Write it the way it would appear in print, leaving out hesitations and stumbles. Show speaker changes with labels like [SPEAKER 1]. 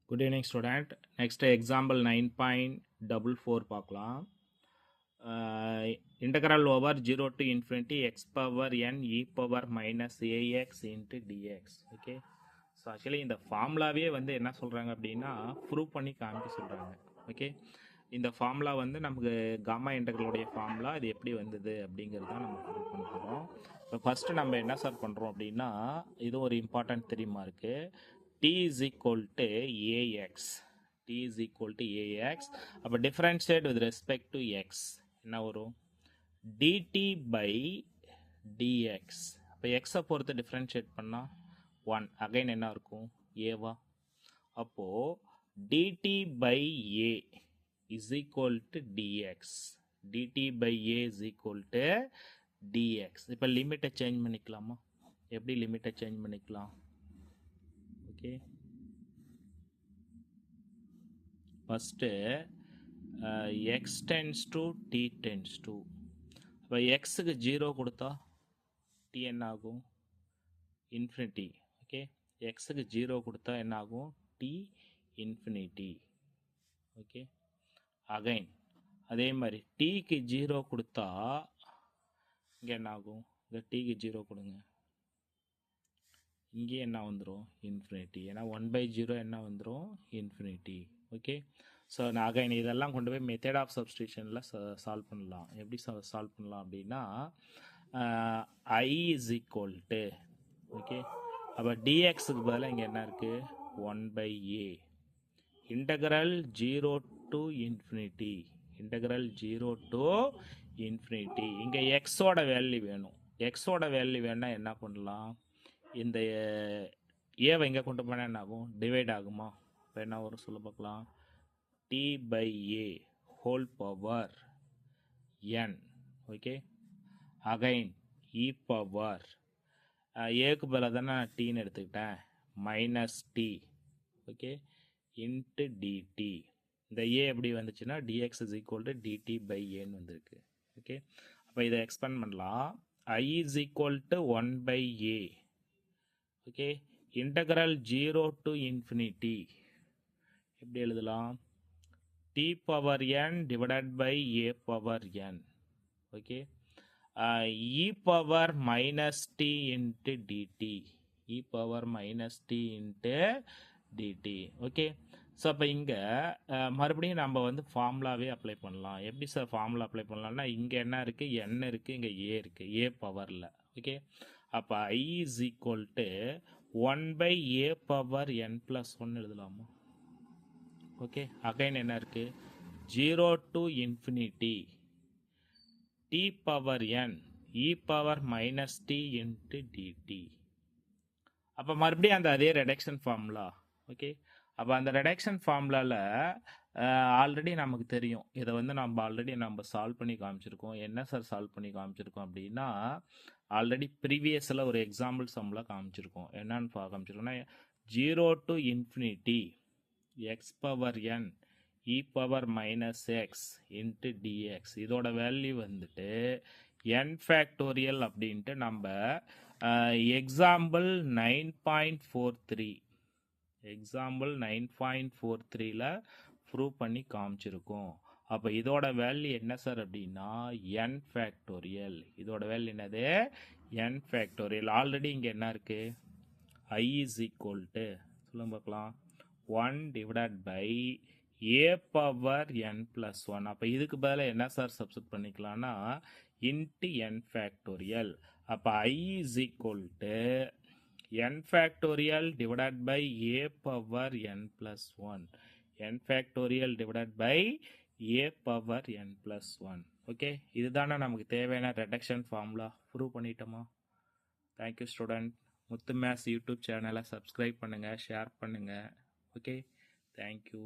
[SPEAKER 1] Good evening, student. Next example 9.44 பார்க்கலாம். Integral over 0 to infinity x power n e power minus ax into dx. Okay. So actually இந்த ஃபார்முலாவே வந்து என்ன சொல்கிறாங்க அப்படின்னா prove பண்ணி காமிக்க சொல்கிறாங்க. ஓகே, இந்த ஃபார்முலா வந்து நமக்கு காமா இன்டெக்ரலுடைய ஃபார்முலா இது எப்படி வந்தது அப்படிங்கிறது தான் நம்ம ப்ரூவ் பண்ண போகிறோம். இப்போ ஃபஸ்ட்டு நம்ம என்ன சார் பண்ணுறோம் அப்படின்னா இது ஒரு இம்பார்ட்டன்ட் தெரியுமா இருக்குது. t is equal to ax. t is equal to ax. அப்போ differentiate with respect to x என்ன வரும்? dt by dx. அப்போ x பொறுத்து differentiate பண்ணா 1. அகைன் என்ன இருக்கும்? ஏவா. அப்போது dt by a is equal to dx. dt by a is equal to dx. இப்போ லிமிட்டை சேஞ்ச் பண்ணிக்கலாமா? எப்படி லிமிட்டை சேஞ்ச் பண்ணிக்கலாம்? Okay, first x tends to t tends to. அப்போ எக்ஸுக்கு 0 கொடுத்தா t என்ன ஆகும்? இன்ஃபினிட்டி. ஓகே, எக்ஸுக்கு 0 கொடுத்தா என்ன ஆகும்? t infinity. ஓகே, அகைன் அதே மாதிரி டீக்கு 0 கொடுத்தா இங்கே என்ன ஆகும்? இந்த டீக்கு 0 கொடுங்க, இங்கே என்ன வந்துடும்? இன்ஃபினிட்டி. ஏன்னா 1/0 என்ன வந்துடும்? இன்ஃபினிட்டி. ஓகே, ஸோ நான் அகைன் இதெல்லாம் கொண்டு போய் மெத்தட் ஆஃப் சப்ஸ்டியூஷனில் சால்வ் பண்ணலாம். எப்படி சால்வ் பண்ணலாம் அப்படின்னா i is equal to, okay, அப்போ டிஎக்ஸுக்கு பதிலாக இங்கே என்ன இருக்குது? 1/a integral 0 to infinity. Integral 0 to infinity. இங்கே எக்ஸோட வேல்யூ வேணும். எக்ஸோட வேல்யூ வேணால் என்ன பண்ணலாம்? இந்த ஏவை இங்கே கொண்டு போனால் என்ன ஆகும்? டிவைட் ஆகுமா? இப்போ என்ன வரும் சொல்ல பார்க்கலாம்? t by a whole power n. Okay, again e power ஏக்கு பதிலாக தானே நான் டீன்னு எடுத்துக்கிட்டேன், minus t. Okay, into dt. இந்த ஏ எப்படி வந்துச்சுன்னா dx is equal to dt by ஏன்னு வந்திருக்கு. ஓகே, அப்போ இதை எக்ஸ்பேண்ட் பண்ணலாம். i is equal to 1/a. Okay, integral 0 to infinity எப்படி எழுதலாம்? t power n divided by a power n. Okay, e power minus t into dt. e power minus t into dt. Okay, so அப்போ இங்கே மறுபடியும் நம்ம வந்து ஃபார்முலாவே apply பண்ணலாம். எப்படி sir formula apply பண்ணலாம்னா இங்கே என்ன இருக்குது? n இருக்குது, இங்கே a இருக்குது, a பவரில். ஓகே, அப்போ i is equal to 1/a power n plus 1 எழுதலாமா? ஓகே, அகைன் என்ன இருக்குது? 0 to infinity t power n e power minus t into dt. அப்போ மறுபடியும் அந்த அதே ரெடக்ஷன் ஃபார்முலா. ஓகே, அப்போ அந்த ரெடக்ஷன் ஃபார்முலாவில் ஆல்ரெடி நமக்கு தெரியும். இதை வந்து நம்ம சால்வ் பண்ணி காமிச்சிருக்கோம். என்ன சார் சால்வ் பண்ணி காமிச்சிருக்கோம் அப்படின்னா ஆல்ரெடி ப்ரீவியஸில் ஒரு எக்ஸாம்பிள் சம்மில் காமிச்சிருக்கோம். என்னன்னு காமிச்சிருக்கோம்னா 0 to infinity X power n e power minus X into dx. இதோட வேல்யூ வந்துட்டு n ஃபேக்டோரியல் அப்படின்ட்டு நம்ம எக்ஸாம்பிள் 9.43 எக்ஸாம்பிள் 9.43ல் ப்ரூவ் பண்ணி காமிச்சிருக்கோம். அப்போ இதோட வேல்யூ என்ன சார் அப்படின்னா n ஃபேக்டோரியல். இதோட வேல்யூ என்னது? n factorial. ஆல்ரெடி இங்கே என்ன இருக்குது? i இஸ் ஈக்குவல் டு சொல்லுங்க பார்க்கலாம் 1 divided by a power n plus 1. அப்போ இதுக்கு பதிலாக என்ன சார் சப்ஸ்டிட் பண்ணிக்கலாம்னா இன்ட்டு n ஃபேக்டோரியல். அப்போ i is equal to n factorial divided by a power n plus 1. n factorial divided by a power n plus 1. Okay, இதுதானே நமக்கு தேவையான reduction formula. Prove பண்ணிட்டோமா? Thank you student. Muthu maths YouTube சேனலை subscribe பண்ணுங்கள், share பண்ணுங்கள். Okay, thank you.